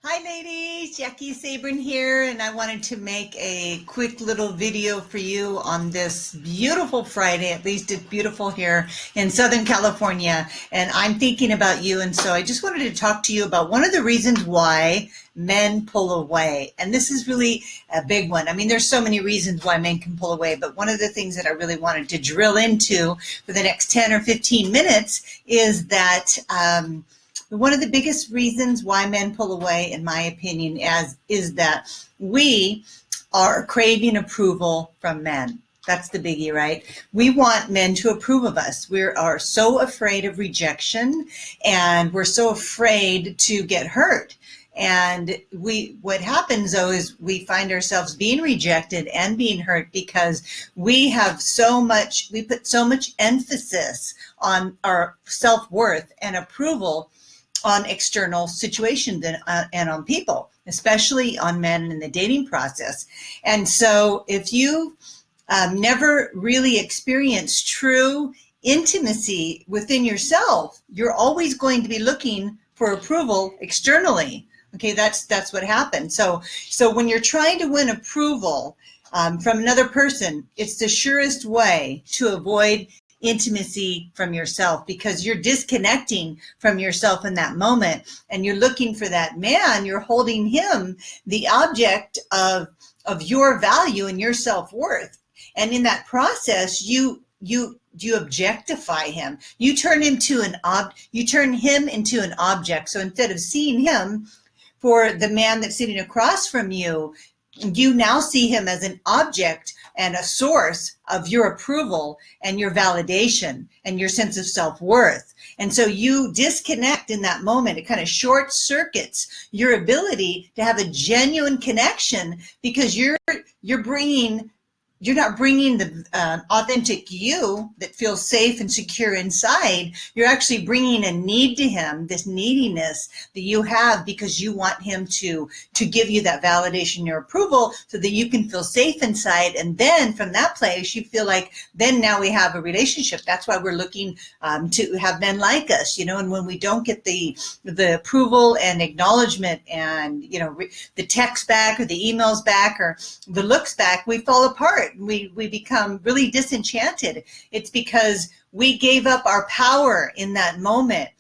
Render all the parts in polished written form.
Hi ladies, Jackie Sabrin here, and I wanted to make a quick little video for you on this beautiful Friday. At least it's beautiful here in Southern California, and I'm thinking about you, and so I just wanted to talk to you about one of the reasons why men pull away. And this is really a big one. I mean, there's so many reasons why men can pull away, but one of the things that I really wanted to drill into for the next 10 or 15 minutes is that one of the biggest reasons why men pull away, in my opinion, is that we are craving approval from men. That's the biggie, right? We want men to approve of us. We are so afraid of rejection, and we're so afraid to get hurt. And what happens though is we find ourselves being rejected and being hurt because we put so much emphasis on our self-worth and approval on external situations and on people, especially on men in the dating process. And so if you never really experienced true intimacy within yourself, you're always going to be looking for approval externally. Okay, that's what happens. So when you're trying to win approval from another person, it's the surest way to avoid intimacy from yourself, because you're disconnecting from yourself in that moment, and you're looking for that man. You're holding him the object of your value and your self-worth, and in that process you objectify him. You turn him into an object. So instead of seeing him for the man that's sitting across from you, you now see him as an object and a source of your approval and your validation and your sense of self-worth. And so you disconnect in that moment. It kind of short circuits your ability to have a genuine connection, because you're not bringing the authentic you that feels safe and secure inside. You're actually bringing a need to him, this neediness that you have, because you want him to give you that validation, your approval, so that you can feel safe inside. And then from that place, you feel like, then now we have a relationship. That's why we're looking to have men like us, and when we don't get the approval and acknowledgement and, the text back or the emails back or the looks back, we fall apart. We become really disenchanted. It's because we gave up our power in that moment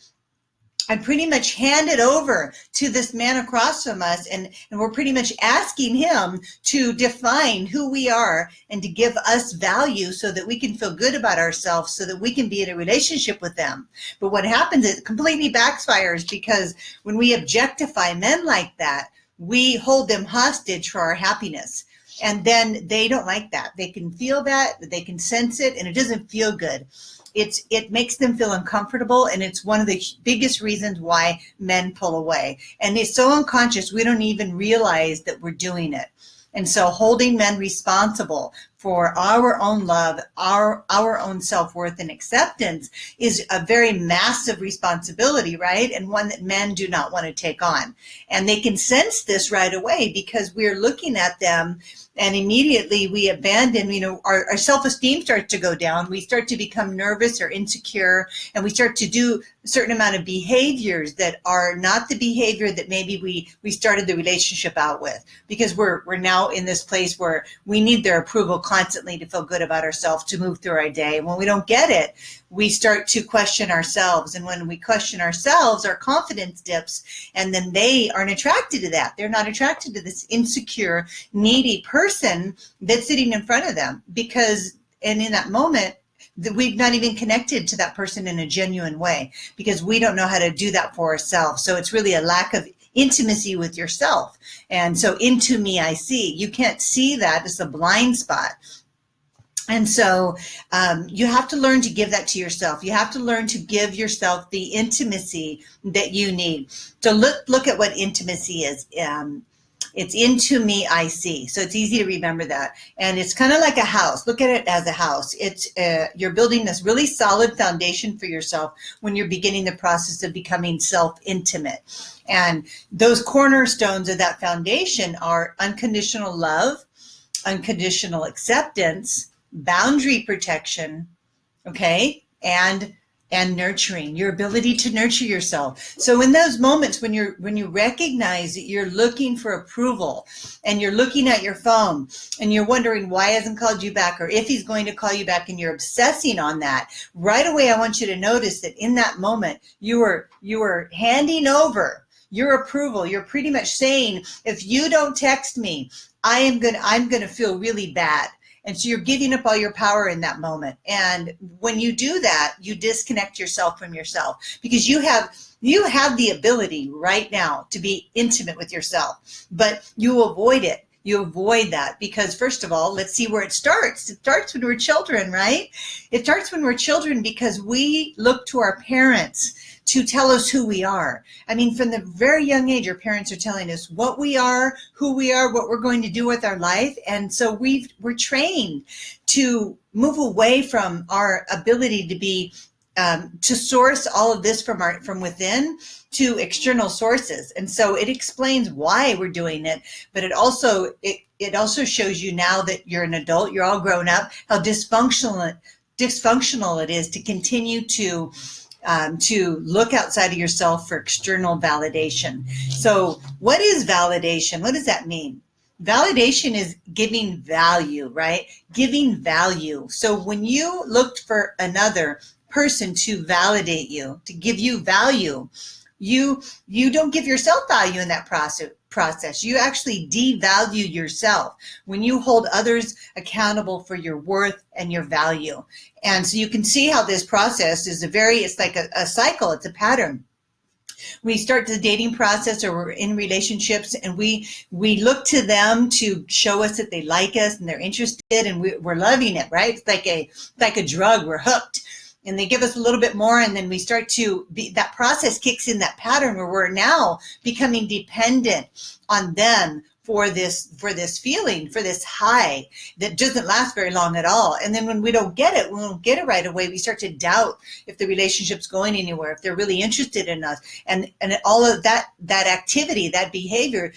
and pretty much handed over to this man across from us, and we're pretty much asking him to define who we are and to give us value so that we can feel good about ourselves, so that we can be in a relationship with them. But what happens is it completely backfires, because when we objectify men like that, we hold them hostage for our happiness. And then they don't like that. They can feel that, they can sense it, and it doesn't feel good. It makes them feel uncomfortable, and it's one of the biggest reasons why men pull away. And it's so unconscious, we don't even realize that we're doing it. And so holding men responsible for our own love, our own self-worth and acceptance is a very massive responsibility, right? And one that men do not want to take on. And they can sense this right away, because we're looking at them and immediately we abandon, our self-esteem starts to go down. We start to become nervous or insecure, and we start to do a certain amount of behaviors that are not the behavior that maybe we started the relationship out with, because we're now in this place where we need their approval constantly to feel good about ourselves, to move through our day. And when we don't get it, we start to question ourselves. And when we question ourselves, our confidence dips, and then they aren't attracted to that. They're not attracted to this insecure, needy person that's sitting in front of them, and in that moment, we've not even connected to that person in a genuine way, because we don't know how to do that for ourselves. So it's really a lack of intimacy with yourself. And so into me, I see. You can't see that. It's a blind spot. And so you have to learn to give that to yourself. You have to learn to give yourself the intimacy that you need. So look at what intimacy is. It's into me, I see. So it's easy to remember that. And it's kind of like a house. Look at it as a house. You're building this really solid foundation for yourself when you're beginning the process of becoming self-intimate. And those cornerstones of that foundation are unconditional love, unconditional acceptance, boundary protection, okay, and and nurturing, your ability to nurture yourself. So in those moments when you recognize that you're looking for approval and you're looking at your phone and you're wondering why he hasn't called you back or if he's going to call you back and you're obsessing on that, right away I want you to notice that in that moment you were handing over your approval. You're pretty much saying, if you don't text me, I'm gonna feel really bad. And so you're giving up all your power in that moment. And when you do that, you disconnect yourself from yourself, because you have the ability right now to be intimate with yourself, but you avoid it. You avoid that because, first of all, let's see where it starts. It starts when we're children, right? It starts when we're children because we look to our parents to tell us who we are. I mean, from the very young age, our parents are telling us what we are, who we are, what we're going to do with our life. And so we're trained to move away from our ability to be to source all of this from within to external sources. And so it explains why we're doing it, but it also shows you, now that you're an adult, you're all grown up, how dysfunctional it is to continue to look outside of yourself for external validation. So what is validation? What does that mean? Validation is giving value, right? Giving value. So when you looked for another person to validate you, to give you value, you don't give yourself value in that process. You actually devalue yourself when you hold others accountable for your worth and your value. And so you can see how this process is it's like a cycle. It's a pattern. We start the dating process, or we're in relationships, and we look to them to show us that they like us and they're interested, and we're loving it, right? It's like a drug. We're hooked. And they give us a little bit more, and then we start to that process kicks in, that pattern where we're now becoming dependent on them for this feeling, for this high that doesn't last very long at all. And then when we don't get it right away, we start to doubt if the relationship's going anywhere, if they're really interested in us. And all of that activity, that behavior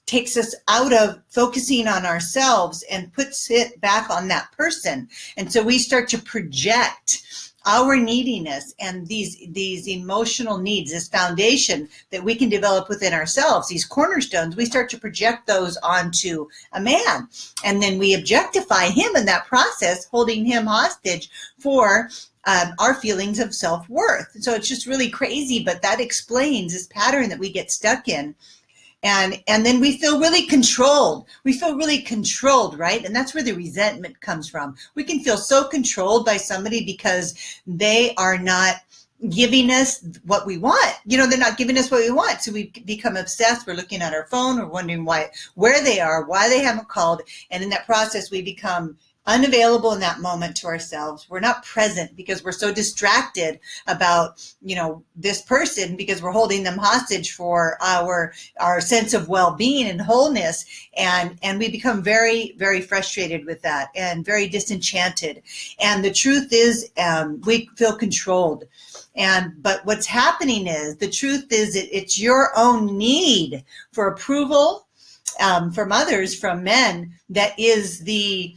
takes us out of focusing on ourselves and puts it back on that person. And so we start to project our neediness and these emotional needs, this foundation that we can develop within ourselves, these cornerstones, we start to project those onto a man. And then we objectify him in that process, holding him hostage for our feelings of self-worth. So it's just really crazy, but that explains this pattern that we get stuck in. And then we feel really controlled. We feel really controlled, right? And that's where the resentment comes from. We can feel so controlled by somebody because they are not giving us what we want. They're not giving us what we want. So we become obsessed. We're looking at our phone. We're wondering where they are, why they haven't called. And in that process, we become unavailable in that moment to ourselves. We're not present because we're so distracted about, this person, because we're holding them hostage for our sense of well-being and wholeness. And we become very, very frustrated with that and very disenchanted. And the truth is, we feel controlled. But what's happening is, the truth is that it's your own need for approval from others, from men, that is the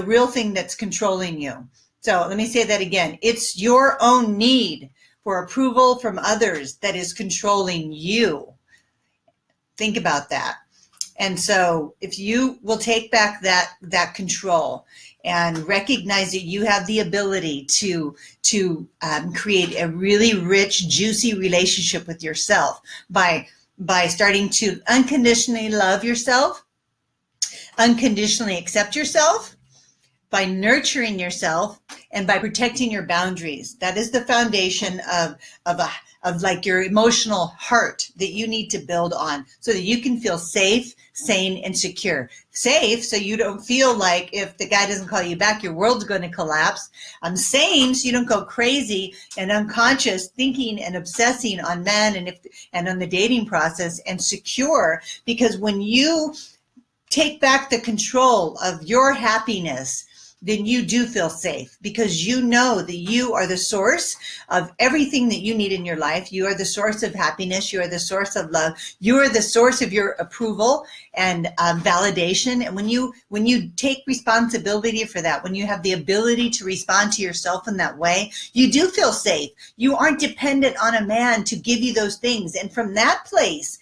real thing that's controlling you. So let me say that again. It's your own need for approval from others that is controlling you. Think about that. And so if you will take back that control and recognize that you have the ability to create a really rich, juicy relationship with yourself by starting to unconditionally love yourself, unconditionally accept yourself, by nurturing yourself, and by protecting your boundaries. That is the foundation of like your emotional heart that you need to build on, so that you can feel safe, sane, and secure. Safe, so you don't feel like if the guy doesn't call you back, your world's going to collapse. Sane, so you don't go crazy and unconscious thinking and obsessing on men and on the dating process. And secure, because when you take back the control of your happiness then you do feel safe, because you know that you are the source of everything that you need in your life. You are the source of happiness. You are the source of love. You are the source of your approval and validation. And when you take responsibility for that, when you have the ability to respond to yourself in that way, you do feel safe. You aren't dependent on a man to give you those things. And from that place,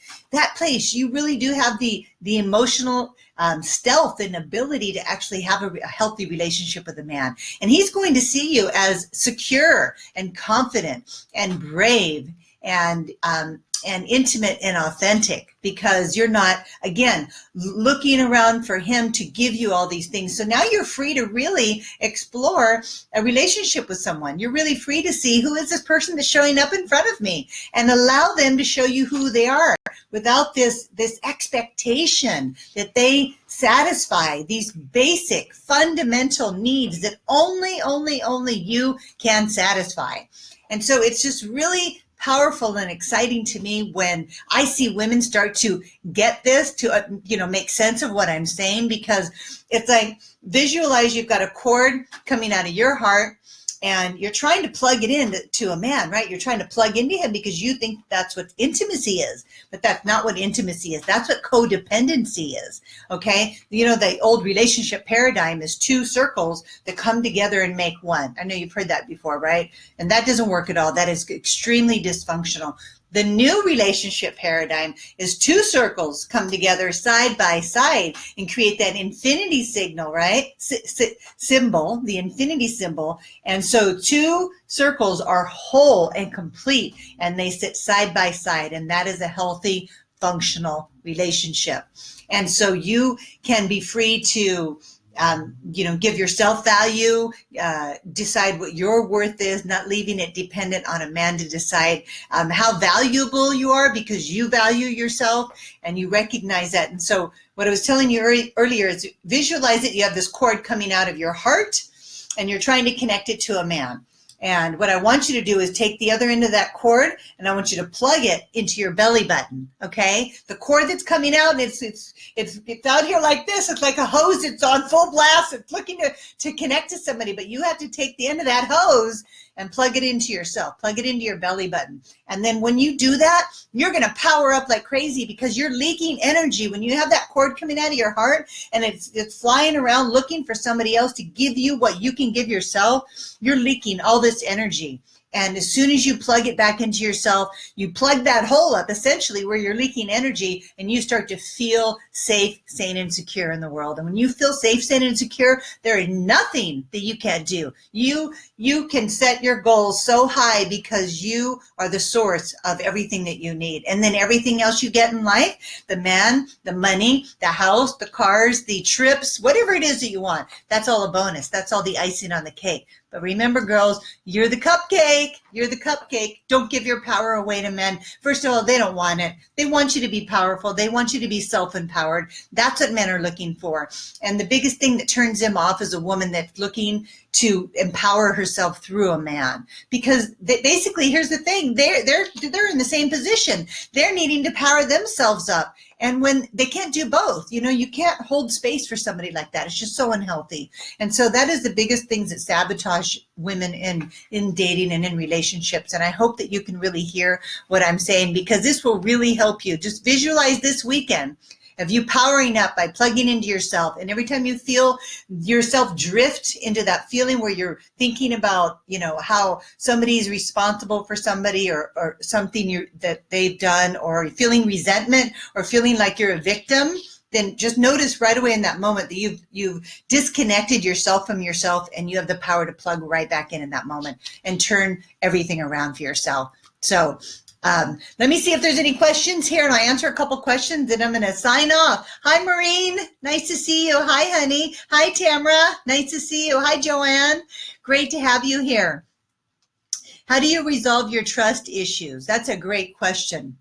you really do have the emotional stealth and ability to actually have a healthy relationship with a man. And he's going to see you as secure and confident and brave and intimate and authentic, because you're not, again, looking around for him to give you all these things. So now you're free to really explore a relationship with someone. You're really free to see, who is this person that's showing up in front of me, and allow them to show you who they are, without this expectation that they satisfy these basic fundamental needs that only you can satisfy. And so it's just really powerful and exciting to me when I see women start to get this, to make sense of what I'm saying, because it's like, visualize you've got a cord coming out of your heart, and you're trying to plug it in to a man, right? You're trying to plug into him because you think that's what intimacy is, but that's not what intimacy is. That's what codependency is, okay? The old relationship paradigm is two circles that come together and make one. I know you've heard that before, right? And that doesn't work at all. That is extremely dysfunctional. The new relationship paradigm is two circles come together side by side and create that infinity signal, right? Symbol, the infinity symbol. And so two circles are whole and complete, and they sit side by side. And that is a healthy, functional relationship. And so you can be free to give yourself value, decide what your worth is, not leaving it dependent on a man to decide how valuable you are, because you value yourself and you recognize that. And so what I was telling you earlier is, visualize it. You have this cord coming out of your heart, and you're trying to connect it to a man. And what I want you to do is take the other end of that cord, and I want you to plug it into your belly button, okay? The cord that's coming out, it's out here like this. It's like a hose. It's on full blast. It's looking to connect to somebody, but you have to take the end of that hose and plug it into yourself, plug it into your belly button. And then when you do that, you're going to power up like crazy, because you're leaking energy. When you have that cord coming out of your heart and it's flying around looking for somebody else to give you what you can give yourself, you're leaking all this energy. And as soon as you plug it back into yourself, you plug that hole up, essentially, where you're leaking energy, and you start to feel safe, sane, and secure in the world. And when you feel safe, sane, and secure, there is nothing that you can't do. You can set your goals so high, because you are the source of everything that you need. And then everything else you get in life, the man, the money, the house, the cars, the trips, whatever it is that you want, that's all a bonus. That's all the icing on the cake. But remember, girls, you're the cupcake. You're the cupcake. Don't give your power away to men. First of all, they don't want it. They want you to be powerful. They want you to be self-empowered. That's what men are looking for. And the biggest thing that turns them off is a woman that's looking to empower herself through a man. Because basically, here's the thing. They're in the same position. They're needing to power themselves up. And when they can't do both, you can't hold space for somebody like that. It's just so unhealthy. And so that is the biggest things that sabotage women in dating and in relationships. And I hope that you can really hear what I'm saying, because this will really help you. Just visualize this weekend of you powering up by plugging into yourself. And every time you feel yourself drift into that feeling where you're thinking about, how somebody is responsible for somebody or something that they've done, or feeling resentment, or feeling like you're a victim, then just notice right away in that moment that you've disconnected yourself from yourself, and you have the power to plug right back in that moment and turn everything around for yourself. So let me see if there's any questions here, and I'll answer a couple questions, and I'm going to sign off. Hi, Maureen. Nice to see you. Hi, honey. Hi, Tamara. Nice to see you. Hi, Joanne. Great to have you here. How do you resolve your trust issues? That's a great question.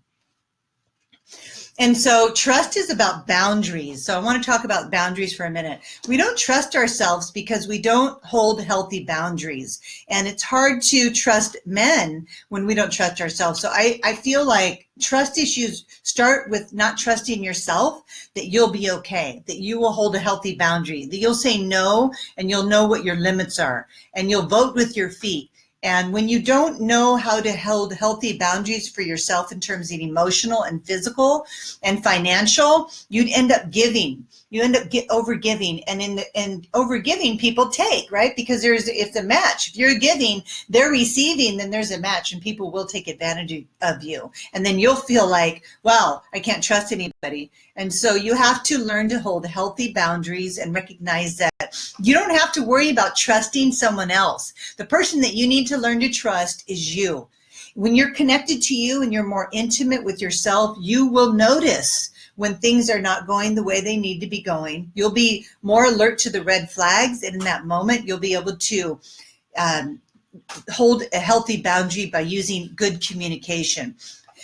And so trust is about boundaries. So I want to talk about boundaries for a minute. We don't trust ourselves because we don't hold healthy boundaries. And it's hard to trust men when we don't trust ourselves. So I feel like trust issues start with not trusting yourself, that you'll be okay, that you will hold a healthy boundary, that you'll say no and you'll know what your limits are, and you'll vote with your feet. And when you don't know how to hold healthy boundaries for yourself in terms of emotional and physical and financial, you'd end up giving. You end up over giving, and in over giving, people take, right? Because it's a match. If you're giving, they're receiving, then there's a match, and people will take advantage of you. And then you'll feel like, well, I can't trust anybody. And so you have to learn to hold healthy boundaries and recognize that you don't have to worry about trusting someone else. The person that you need to learn to trust is you. When you're connected to you and you're more intimate with yourself, you will notice when things are not going the way they need to be going. You'll be more alert to the red flags, and in that moment, you'll be able to hold a healthy boundary by using good communication.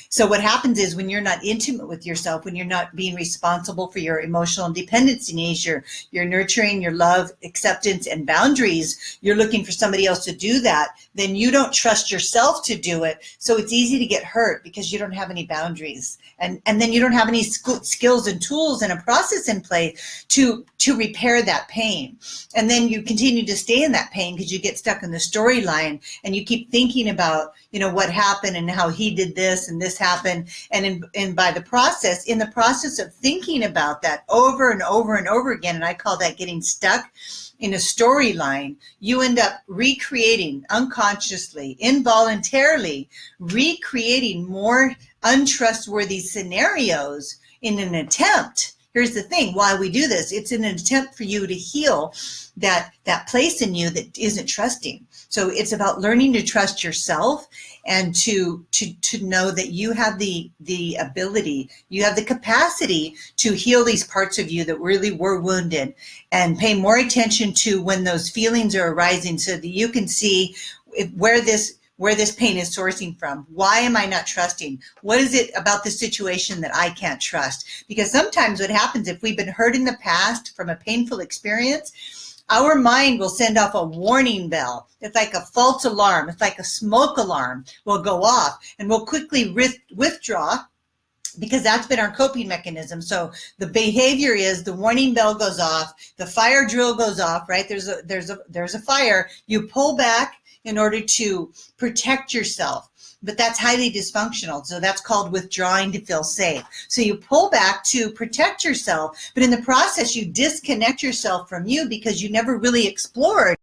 So what happens is when you're not intimate with yourself, when you're not being responsible for your emotional and dependency needs, your nurturing, your love, acceptance, and boundaries, you're looking for somebody else to do that, then you don't trust yourself to do it. So it's easy to get hurt because you don't have any boundaries. And then you don't have any skills and tools and a process in place to repair that pain. And then you continue to stay in that pain because you get stuck in the storyline and you keep thinking about, what happened and how he did this and this happened. And in the process of thinking about that over and over and over again, and I call that getting stuck in a storyline, you end up recreating unconsciously, involuntarily, recreating more untrustworthy scenarios in an attempt. Here's the thing, why we do this. It's an attempt for you to heal that place in you that isn't trusting. So it's about learning to trust yourself and to know that you have the ability, you have the capacity to heal these parts of you that really were wounded, and pay more attention to when those feelings are arising so that you can see where this pain is sourcing from. Why am I not trusting? What is it about the situation that I can't trust? Because sometimes what happens, if we've been hurt in the past from a painful experience, our mind will send off a warning bell. It's like a false alarm. It's like a smoke alarm will go off, and we'll quickly withdraw, because that's been our coping mechanism. So the behavior is the warning bell goes off, the fire drill goes off, right? There's a fire. You pull back in order to protect yourself. But that's highly dysfunctional. So that's called withdrawing to feel safe. So you pull back to protect yourself, but in the process, you disconnect yourself from you because you never really explored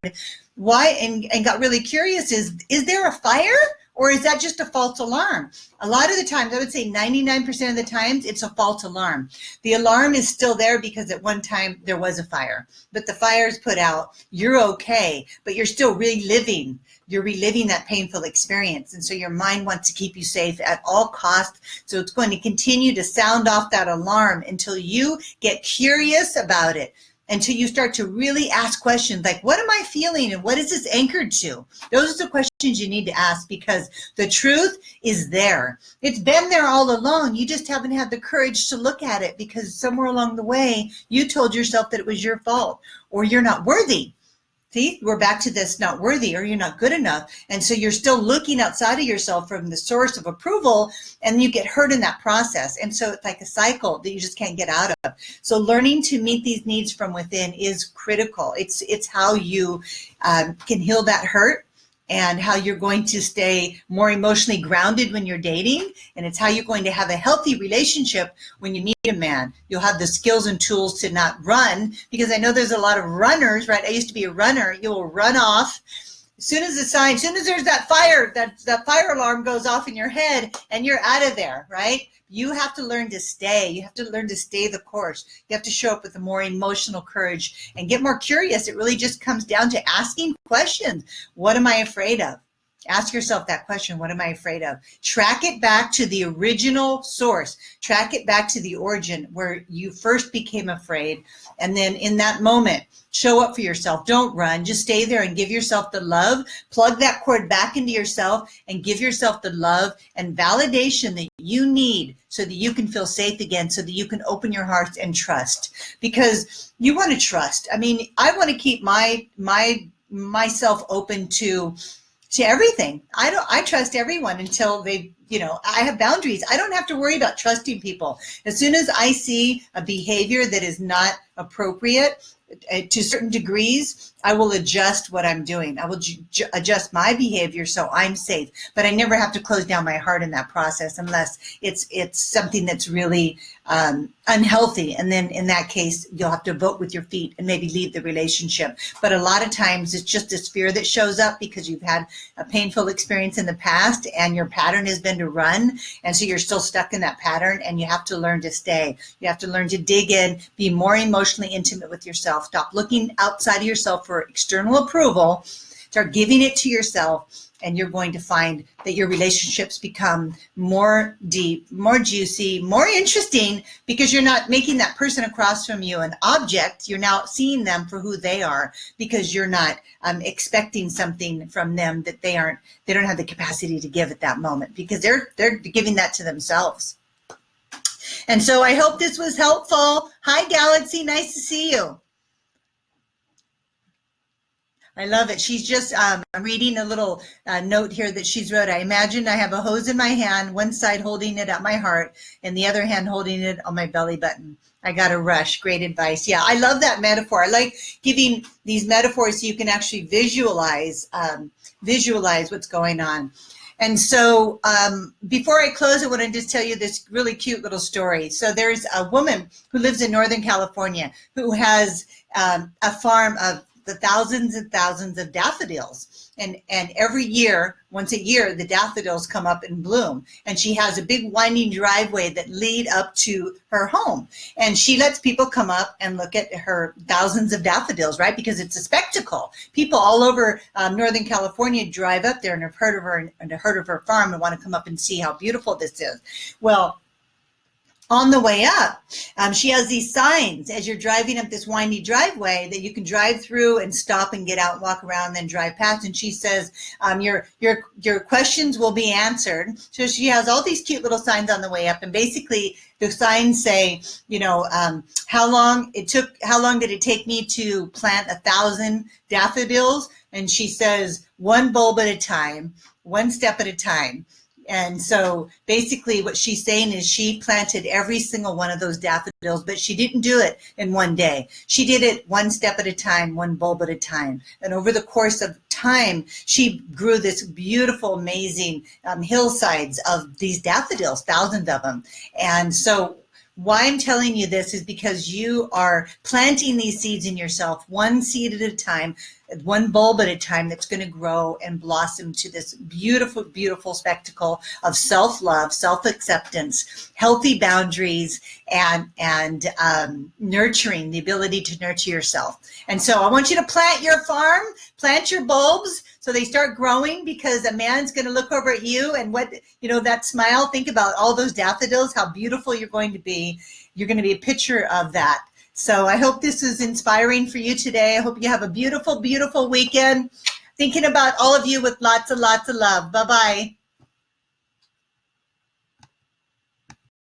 why and got really curious. Is there a fire? Or is that just a false alarm? A lot of the times, I would say 99% of the times, it's a false alarm. The alarm is still there because at one time there was a fire, but the fire is put out. You're okay, but you're still reliving. You're reliving that painful experience. And so your mind wants to keep you safe at all costs. So it's going to continue to sound off that alarm until you get curious about it, until you start to really ask questions like, what am I feeling and what is this anchored to? Those are the questions you need to ask, because the truth is there. It's been there all along. You just haven't had the courage to look at it because somewhere along the way, you told yourself that it was your fault or you're not worthy. See, we're back to this not worthy or you're not good enough. And so you're still looking outside of yourself from the source of approval, and you get hurt in that process. And so it's like a cycle that you just can't get out of. So learning to meet these needs from within is critical. It's how you can heal that hurt, and how you're going to stay more emotionally grounded when you're dating. And it's how you're going to have a healthy relationship when you meet a man. You'll have the skills and tools to not run, because I know there's a lot of runners, right? I used to be a runner. You will run off. As soon as there's that fire, that fire alarm goes off in your head and you're out of there, right? You have to learn to stay. You have to learn to stay the course. You have to show up with a more emotional courage and get more curious. It really just comes down to asking questions. What am I afraid of? Ask yourself that question. What am I afraid of? Track it back to the original source. Track it back to the origin where you first became afraid. And then in that moment, show up for yourself. Don't run. Just stay there and give yourself the love. Plug that cord back into yourself and give yourself the love and validation that you need so that you can feel safe again, so that you can open your heart and trust, because you want to trust. I mean, I want to keep myself open to everything. I trust everyone until they, I have boundaries. I don't have to worry about trusting people. As soon as I see a behavior that is not appropriate to certain degrees, I will adjust what I'm doing. I will adjust my behavior so I'm safe. But I never have to close down my heart in that process unless it's something that's really unhealthy. And then in that case, you'll have to vote with your feet and maybe leave the relationship. But a lot of times it's just this fear that shows up because you've had a painful experience in the past and your pattern has been to run. And so you're still stuck in that pattern, and you have to learn to stay. You have to learn to dig in, be more emotionally intimate with yourself. Stop looking outside of yourself for external approval. Start giving it to yourself, and you're going to find that your relationships become more deep, more juicy, more interesting, because you're not making that person across from you an object. You're now seeing them for who they are, because you're not expecting something from them that they don't have the capacity to give at that moment, because they're giving that to themselves. And so I hope this was helpful. Hi, Galaxy. Nice to see you. I love it. She's just reading a little note here that she's wrote. I imagine I have a hose in my hand, one side holding it at my heart and the other hand holding it on my belly button. I got a rush. Great advice. Yeah, I love that metaphor. I like giving these metaphors so you can actually visualize what's going on. And so before I close, I want to just tell you this really cute little story. So there's a woman who lives in Northern California who has a farm of the thousands and thousands of daffodils. And every year, once a year, the daffodils come up and bloom. And she has a big winding driveway that lead up to her home. And she lets people come up and look at her thousands of daffodils, right? Because it's a spectacle. People all over Northern California drive up there and have heard of her farm and want to come up and see how beautiful this is. Well, on the way up, she has these signs as you're driving up this windy driveway that you can drive through and stop and get out and walk around and then drive past. And she says, your questions will be answered. So she has all these cute little signs on the way up. And basically the signs say, how long did it take me to plant 1,000 daffodils? And she says, one bulb at a time, one step at a time. And so basically what she's saying is she planted every single one of those daffodils, but she didn't do it in one day. She did it one step at a time, one bulb at a time. And over the course of time, she grew this beautiful, amazing hillsides of these daffodils, thousands of them. And so why I'm telling you this is because you are planting these seeds in yourself, one seed at a time, one bulb at a time, that's going to grow and blossom to this beautiful, beautiful spectacle of self-love, self-acceptance, healthy boundaries, and nurturing, the ability to nurture yourself. And so I want you to plant your farm, plant your bulbs so they start growing, because a man's going to look over at you and that smile, think about all those daffodils, how beautiful you're going to be. You're going to be a picture of that. So I hope this is inspiring for you today. I hope you have a beautiful, beautiful weekend. Thinking about all of you with lots and lots of love. Bye-bye.